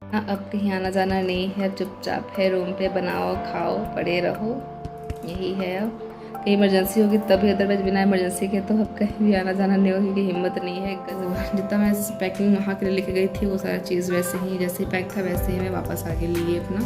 अब कहीं आना जाना नहीं है, चुपचाप है रूम पे, बनाओ खाओ पड़े रहो, यही है। अब कहीं इमरजेंसी होगी तभी, अदरवाइज बिना इमरजेंसी के तो अब कहीं भी आना जाना नहीं होगी, कि हिम्मत नहीं है। जितना मैं पैकिंग वहाँ के लिए लेके गई थी वो सारा चीज़ वैसे ही जैसे ही पैक था वैसे ही मैं वापस आके ली अपना।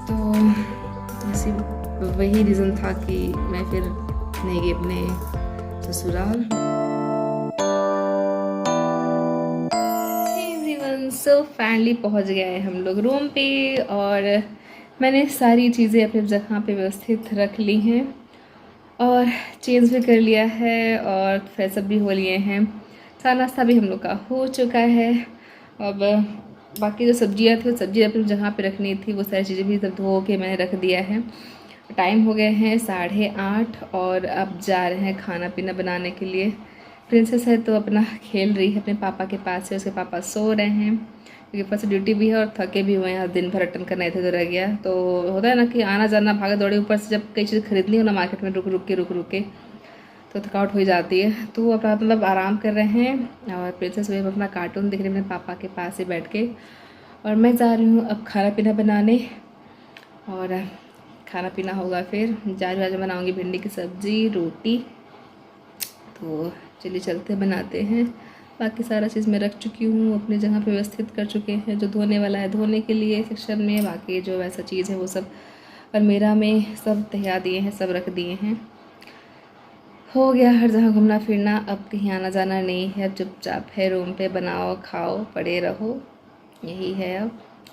तो ऐसी वही रीज़न था कि मैं फिर नहीं गई अपने ससुराल। एवरीवन, सो फाइनली पहुंच गए हैं हम लोग रूम पे, और मैंने सारी चीज़ें अपनी जगह पे व्यवस्थित रख ली हैं और चेंज भी कर लिया है और फ्रेशअप भी हो लिए हैं। सारा नाश्ता भी हम लोग का हो चुका है। अब बाकी जो सब्जियां थी वो सब्जी अपनी जगह पे रखनी थी, वो सारी चीज़ें भी सब धो के मैंने रख दिया है। टाइम हो गए हैं 8:30 और अब जा रहे हैं खाना पीना बनाने के लिए। प्रिंसेस है तो अपना खेल रही है अपने पापा के पास है, उसके पापा सो रहे हैं क्योंकि फर्स्ट ड्यूटी भी है और थके भी हुए हैं, आज दिन भर अटेंड करना इधर उधर रह गया। तो होता है ना कि आना जाना भागा दौड़ी, ऊपर से जब कई चीज़ खरीदनी हो ना मार्केट में रुक के तो थकावट हो ही जाती है। तो वो अपना मतलब आराम कर रहे हैं और प्रिंसेस वेब अपना कार्टून देख रही है अपने पापा के पास ही बैठ के। और मैं जा रही हूँ अब खाना पीना बनाने, और खाना पीना होगा फिर जा रही आज बनाऊँगी भिंडी की सब्ज़ी रोटी। तो चलिए चलते बनाते हैं। बाकी सारा चीज़ मैं रख चुकी हूँ अपनी जगह पे, व्यवस्थित कर चुके हैं। जो धोने वाला है धोने के लिए सेक्शन में, बाकी जो वैसा चीज़ है वो सब अलमीरा में सब तैयार दिए हैं, सब रख दिए हैं। हो गया हर जगह घूमना फिरना, अब कहीं आना जाना नहीं है, अब चुपचाप है रूम पे, बनाओ खाओ पड़े रहो, यही है।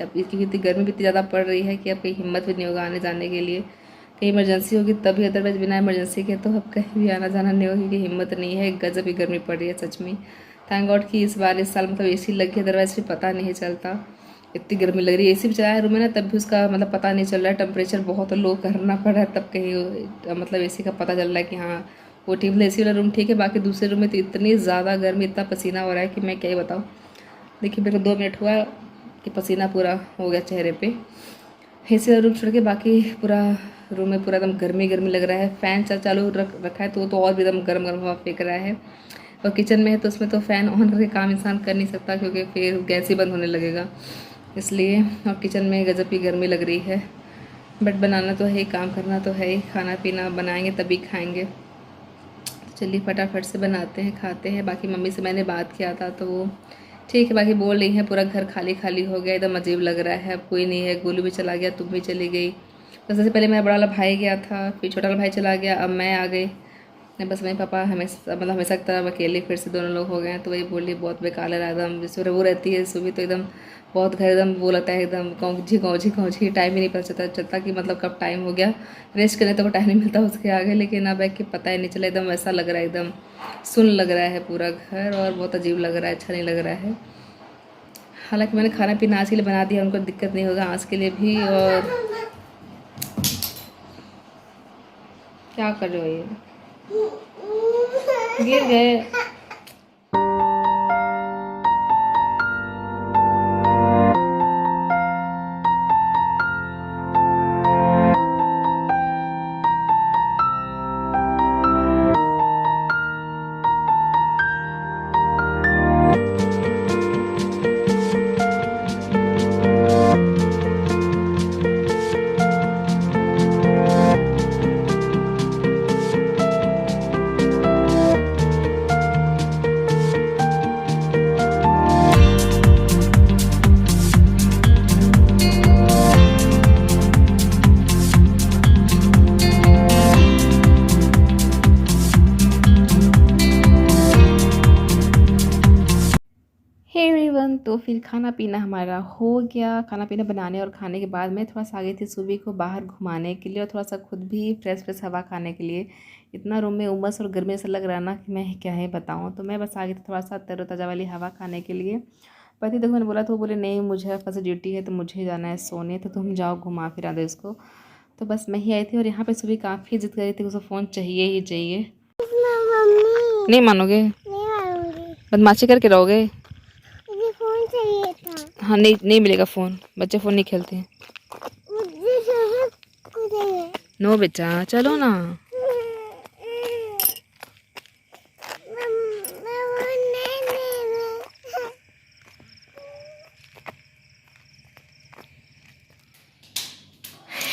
अब इसकी इतनी गर्मी भी इतनी ज़्यादा पड़ रही है कि अब कहीं हिम्मत भी नहीं होगा आने जाने के लिए। कहीं इमरजेंसी होगी तभी, अदरवाइज बिना इमरजेंसी के तो अब कहीं भी आना जाना नहीं होगी, कि हिम्मत नहीं है। गजब ही गर्मी पड़ रही है सच में। थैंक गॉड कि इस बार इस साल मतलब एसी लग गई, अदरवाइज फिर पता नहीं चलता। इतनी गर्मी लग रही है, एसी भी चलाया रूम में ना तब भी उसका मतलब पता नहीं चल रहा है, टेम्परेचर बहुत लो करना पड़ रहा है तब कहीं मतलब एसी का पता चल रहा है कि हाँ वो ठीक, मतलब एसी वाला रूम ठीक है। बाकी दूसरे रूम में तो इतनी ज़्यादा गर्मी, इतना पसीना हो रहा है कि मैं क्या ही बताऊँ। देखिए मेरे को 2 मिनट हुआ कि पसीना पूरा हो गया चेहरे पे। एसी वाला रूम छोड़ के बाकी पूरा रूम में पूरा एकदम गर्मी गर्मी लग रहा है। फ़ैन चालू रखा है तो वो तो और भी एकदम गर्म गर्म हवा फेंक रहा है। और किचन में है तो उसमें तो फ़ैन ऑन करके काम इंसान कर नहीं सकता क्योंकि फिर गैस ही बंद होने लगेगा, इसलिए। और किचन में गजब की गर्मी लग रही है, बट बनाना तो है ही, काम करना तो है ही, खाना पीना बनाएंगे तभी खाएंगे। चलिए फटाफट से बनाते हैं खाते हैं। बाकी मम्मी से मैंने बात किया था तो वो ठीक है, बाकी बोल रही है पूरा घर खाली खाली हो गया, एकदम अजीब लग रहा है, अब कोई नहीं है, गोलू भी चला गया, तुम भी चली गई। तो सबसे पहले मेरा बड़ा वाला भाई गया था, फिर छोटा वाला भाई चला गया, अब मैं आ गई। नहीं बस मेरे पापा हमेशा मतलब हमेशा की तरह अकेले फिर से दोनों लोग हो गए हैं। तो वही बोली बहुत बेकार लग रहा है एकदम, जैसे वो रहती है सुबह तो एकदम बहुत घर एकदम वो लगता है एकदम कौझी टाइम ही नहीं पता चलता कि मतलब कब टाइम हो गया। रेस्ट करने तो टाइम नहीं मिलता उसके आगे, लेकिन अब बैठ के पता ही नहीं चला, एकदम वैसा लग रहा है, एकदम सुन लग रहा है पूरा घर और बहुत अजीब लग रहा है, अच्छा नहीं लग रहा है। हालांकि मैंने खाना पीना आज के लिए बना दिया, उनको दिक्कत नहीं होगा आज के लिए भी। और क्या कर रहे हो ये, गिर गए। हे एवरीवन, तो फिर खाना पीना हमारा हो गया। खाना पीना बनाने और खाने के बाद मैं थोड़ा सा आ गई थी सुबह को बाहर घुमाने के लिए और थोड़ा सा खुद भी फ्रेश हवा खाने के लिए। इतना रूम में उमस और गर्मी से लग रहा ना कि मैं क्या ही बताऊँ। तो मैं बस आ गई थी थोड़ा सा तरोताज़ा वाली हवा खाने के लिए। पति देखो मैंने बोला तो वो बोले नहीं मुझे फर्स्ट ड्यूटी है तो मुझे जाना है सोने, तो तुम जाओ घुमा फिरा दो इसको। तो बस मैं ही आई थी और यहाँ पे सुबह काफ़ी जिद कर रही थी, उसको फ़ोन चाहिए ही चाहिए। नहीं मानोगे? बदमाशी करके रहोगे? मुझे फ़ोन चाहिए था। हाँ नहीं नहीं मिलेगा फ़ोन, बच्चे फ़ोन नहीं खेलते हैं। मुझे नो बेटा चलो ना।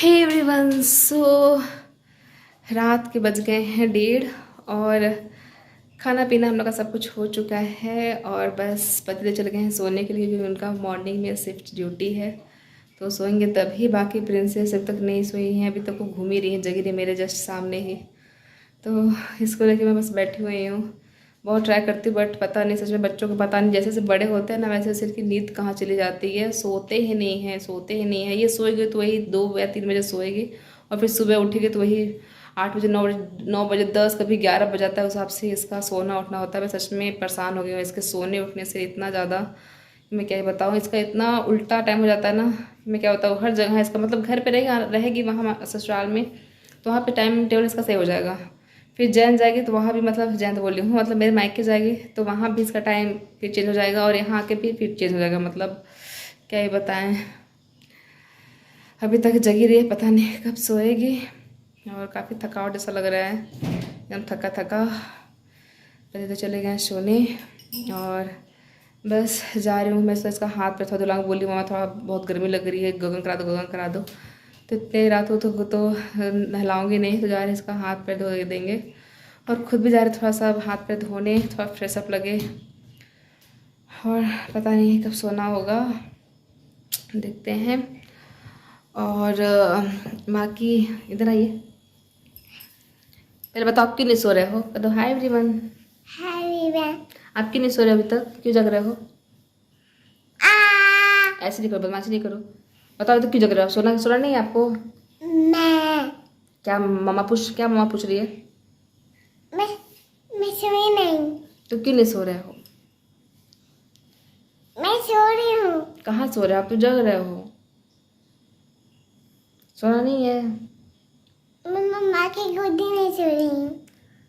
हे एवरीवन, सो रात के बज गए हैं 1:30 और खाना पीना हम लोग का सब कुछ हो चुका है और बस पति चले गए हैं सोने के लिए क्योंकि उनका मॉर्निंग में शिफ्ट ड्यूटी है। तो सोएंगे तभी। बाकी प्रिंसेस अब तक नहीं सोई हैं, अभी तक वो घूम ही रही हैं, जगी रही मेरे जस्ट सामने ही। तो इसको लेके मैं बस बैठी हुई हूँ। बहुत ट्राई करती हूँ बट पता नहीं, सच में बच्चों को पता नहीं, जैसे जैसे बड़े होते हैं ना वैसे वैसे इनकी नींद कहाँ चली जाती है। सोते ही नहीं हैं, सोते ही नहीं हैं। ये सोएगी तो वही 2 या 3 बजे सोएगी और फिर सुबह उठेगी तो वही 8 बजे 9 बजे 10 कभी 11 बज जाता है। उस हिसाब से इसका सोना उठना होता है। मैं सच में परेशान हो गई हूँ इसके सोने उठने से इतना ज़्यादा। मैं क्या ही बताऊँ, इसका इतना उल्टा टाइम हो जाता है ना। मैं क्या बताऊँ, हर जगह इसका मतलब घर पे रहेगी वहाँ ससुराल में तो वहाँ पे टाइम टेबल इसका सही हो जाएगा। फिर जैन जाएगी तो वहाँ भी, मतलब जैन तो बोल रही हूँ, मतलब मेरे मायके जाएगी तो वहाँ भी इसका टाइम फिर चेंज हो जाएगा और यहाँ आके भी फिर चेंज हो जाएगा। मतलब क्या ही बताएं, अभी तक जगी रही है, पता नहीं कब सोएगी। और काफ़ी थकावट जैसा लग रहा है, एकदम थका थका। पहले तो चले गए सोने और बस जा रही हूँ। मैं इसका हाथ पे थोड़ा धुला, बोली मामा थोड़ा बहुत गर्मी लग रही है, गगन करा दो गगन करा दो। तो इतने रात हो तो नहलाऊंगी नहीं, तो जा रहे इसका हाथ पैर धो देंगे और ख़ुद भी जा रहे थोड़ा सा हाथ पैर धोने, थोड़ा फ्रेशअप लगे। और पता नहीं कब सोना होगा, देखते हैं। और बाकी इधर आइए, पहले बताओ आप क्यों नहीं सो रहे हो? बताओ हाय एवरीवन। Hi everyone. आप क्यों नहीं सो रहे अभी तक? क्यों जग रहे हो? ऐसे नहीं करो, बदमाशी नहीं करो। बताओ तो क्यों जग रहे हो? सोना सोना नहीं है आपको? मैं क्या मामा पूछ रही है? मैं सोई नहीं। तो क्यों नहीं सो रहे हो? मैं सो रही हूँ। कहाँ सो रहे हो आप? तो जग रहे हो, सोना नहीं है। मैं मम्मा की गोदी में सो रही हूँ।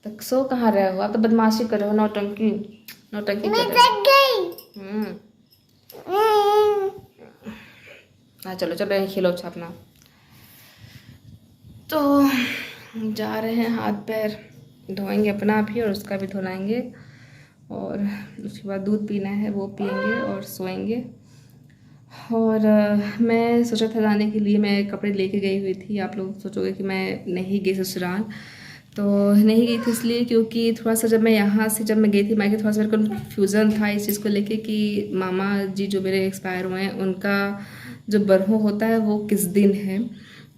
तो सो कहाँ रहे हो आप? तो बदमाशी कर रहे हो, नौटंकी नौटंकी मैं कर रहे जग गई। हो। हाँ चलो चलो यहीं खेलो अच्छा अपना। तो जा रहे हैं, हाथ पैर धोएंगे अपना भी और उसका भी धुलाएंगे और उसके बाद दूध पीना है वो पियेंगे और सोएंगे। और मैं सोचा था जाने के लिए, मैं कपड़े लेके गई हुई थी। आप लोग सोचोगे कि मैं नहीं गई ससुराल, तो नहीं गई थी इसलिए क्योंकि थोड़ा सा जब मैं गई थी मायके, थोड़ा सा मेरे कन्फ्यूज़न था इस चीज़ को लेके कि मामा जी जो मेरे एक्सपायर हुए हैं उनका जो बरहो होता है वो किस दिन है।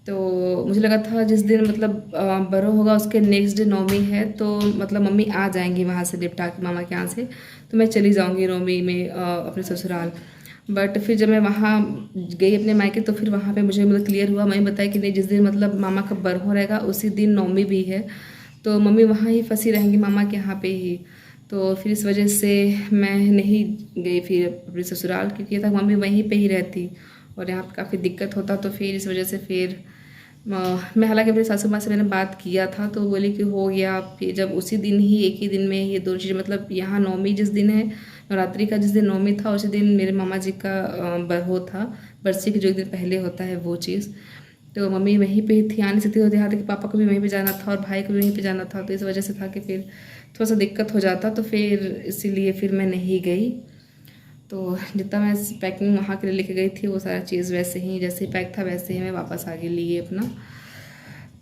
तो मुझे लगा था जिस दिन मतलब बरहो होगा उसके नेक्स्ट डे नौमी है, तो मतलब मम्मी आ जाएंगी वहाँ से निपटा के मामा के यहाँ से, तो मैं चली जाऊँगी नौमी में अपने ससुराल। बट फिर जब मैं वहाँ गई अपने मायके तो फिर वहाँ पे मुझे मतलब क्लियर हुआ, मम्मी बताया कि नहीं जिस दिन मतलब मामा का बरहो रहेगा उसी दिन नौमी भी है, तो मम्मी वहाँ ही फंसी रहेंगी मामा के यहाँ पे ही। तो फिर इस वजह से मैं नहीं गई फिर अपने ससुराल, क्योंकि तक मम्मी वहीं पे ही रहती और यहाँ पे काफ़ी दिक्कत होता। तो फिर इस वजह से फिर मैं हालांकि अपनी सासू माँ से मैंने बात किया था तो बोली कि हो गया। फिर जब उसी दिन ही एक ही दिन में ये दोनों चीज़ें, मतलब यहाँ नौमी जिस दिन है, नवरात्रि का जिस दिन नौमी था उसी दिन मेरे मामा जी का बरहो था, बरसी के जो एक दिन पहले होता है वो चीज़। तो मम्मी वहीं पे थी, आ नहीं सकती होती, यहाँ तक कि पापा को भी वहीं पे जाना था और भाई को भी वहीं पे जाना था। तो इस वजह से था कि फिर थोड़ा सा दिक्कत हो जाता, तो फिर इसीलिए फिर मैं नहीं गई। तो जितना मैं पैकिंग वहाँ के लिए लेके गई थी वो सारा चीज़ वैसे ही जैसे ही पैक था वैसे ही मैं वापस आगे लिए अपना।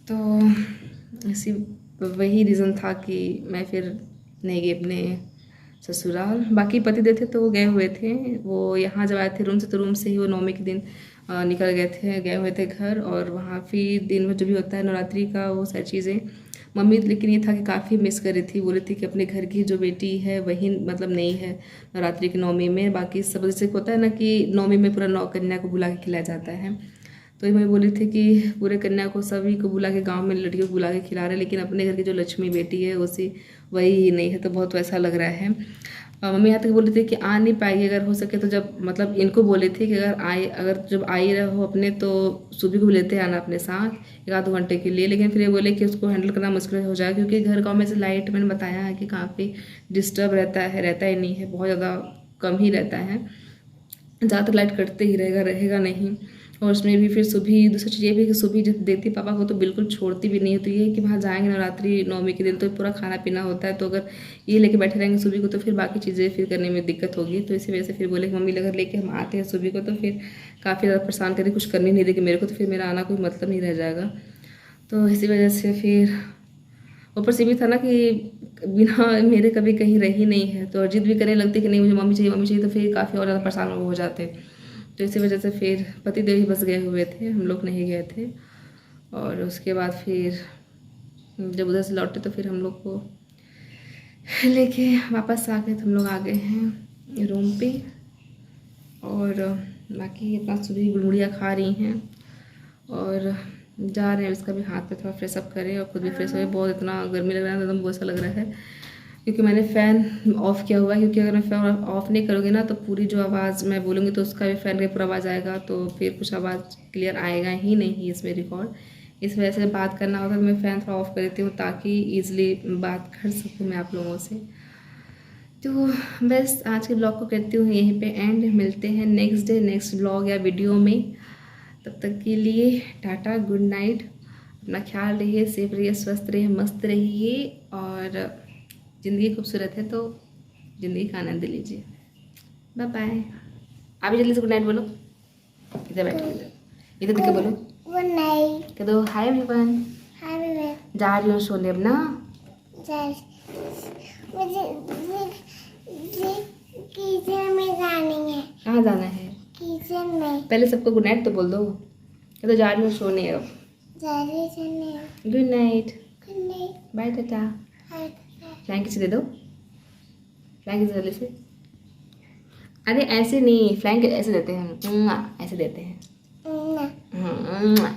तो इसी वही रीज़न था कि मैं फिर नहीं गई अपने ससुराल। बाकी पति देव थे तो वो गए हुए थे, वो यहाँ जब आए थे रूम से तो रूम से ही वो नौमी के दिन निकल गए हुए थे घर। और वहाँ फिर दिन भर जो भी होता है नवरात्रि का वो सारी चीज़ें मम्मी, लेकिन ये था कि काफ़ी मिस कर रही थी, बोली थी कि अपने घर की जो बेटी है वही मतलब नहीं है नवरात्रि की नौमी में। बाकी सब जैसे होता है ना कि नौमी में पूरा 9 कन्या को बुला के खिलाया जाता है, तो ये मैं बोली थी कि पूरे कन्या को सभी को बुला के गांव में लड़कियों को बुला के खिला रहे, लेकिन अपने घर की जो लक्ष्मी बेटी है उसी वही ही नहीं है, तो बहुत वैसा लग रहा है। मम्मी यहाँ तक बोली थी कि आ नहीं पाएगी, अगर हो सके तो जब मतलब इनको बोले थे कि अगर जब आई रहो अपने तो सुबह को भी लेते आना अपने साथ 1-2 घंटे के लिए। लेकिन फिर ये बोले कि उसको हैंडल करना मुश्किल हो जाएगा क्योंकि घर गाँव में से लाइट मैंने बताया है कि काफ़ी डिस्टर्ब रहता ही नहीं है, बहुत ज़्यादा कम ही रहता है, ज़्यादातर लाइट कटते ही रहेगा नहीं। और उसमें भी फिर सुबह दूसरी चीज़ ये भी कि सुबह जब देती पापा को तो बिल्कुल छोड़ती भी नहीं है। तो ये है कि वहाँ जाएंगे नवरात्रि नवमी के दिन तो पूरा खाना पीना होता है, तो अगर ये लेके बैठे रहेंगे सुबह को तो फिर बाकी चीज़ें फिर करने में दिक्कत होगी। तो इसी वजह से फिर बोले कि मम्मी अगर लेके हम आते हैं सुबह को तो फिर काफ़ी ज़्यादा परेशान करें, कुछ करने नहीं देगी मेरे को, तो फिर मेरा आना कोई मतलब नहीं रह जाएगा। तो इसी वजह से फिर ऊपर से भी था ना कि बिना मेरे कभी कहीं रही नहीं है, तो जिद भी करने लगती कि नहीं मुझे मम्मी चाहिए, तो फिर काफ़ी और ज़्यादा परेशान हो जाते। तो इसी वजह से फिर पति देव ही बस गए हुए थे, हम लोग नहीं गए थे। और उसके बाद फिर जब उधर से लौटे तो फिर हम लोग को लेके वापस आ गए, तो हम लोग आ गए हैं रूम पे। और बाकी अपना सुबह गुड़मुड़िया खा रही हैं और जा रहे हैं, उसका भी हाथ पे थोड़ा फ्रेश अप करें और खुद भी फ्रेश हो। बहुत इतना गर्मी लग रहा है, एकदम बहुत सा लग रहा है क्योंकि मैंने फ़ैन ऑफ़ किया हुआ है, क्योंकि अगर मैं फ़ैन ऑफ़ नहीं करूँगी ना तो पूरी जो आवाज़ मैं बोलूँगी तो उसका भी फ़ैन का पूरा आवाज़ आएगा, तो फिर कुछ आवाज़ क्लियर आएगा ही नहीं इसमें रिकॉर्ड। इस वजह से बात करना होता है तो मैं फ़ैन थोड़ा ऑफ़ कर देती हूँ ताकि ईज़िली बात कर सकूँ मैं आप लोगों से। तो बस आज के ब्लॉग को करती हूँ यहीं पे एंड, मिलते हैं नेक्स्ट डे नेक्स्ट ब्लॉग या वीडियो में। तब तक के लिए टाटा, गुड नाइट, अपना ख्याल रहिए, सेफ रहिए, स्वस्थ रहिए, मस्त रहिए। और ज़िंदगी खूबसूरत है तो ज़िंदगी का आनंद लीजिए। Bye bye. आप भी जल्दी से गुड नाइट बोलो, इधर बैठो, इधर दिखे बोलो गुड नाइट। कह दो हाय एवरीवन। हाय बेबे। जा रही हूँ सोने अब ना। मुझे किचन में जानी है। कहाँ जाना है? किचन में। पहले सबको गुड नाइट तो बोल दो। कह दो जा रही हूँ सोने अब। जा रही सोने। Good night, good night. Bye tata. Hi. फ्लैंक किसे दे दो, फ्लैंक किसे जल्दी से। अरे ऐसे नहीं, फ्लैंक ऐसे देते हैं हम, ऐसे देते हैं। ना।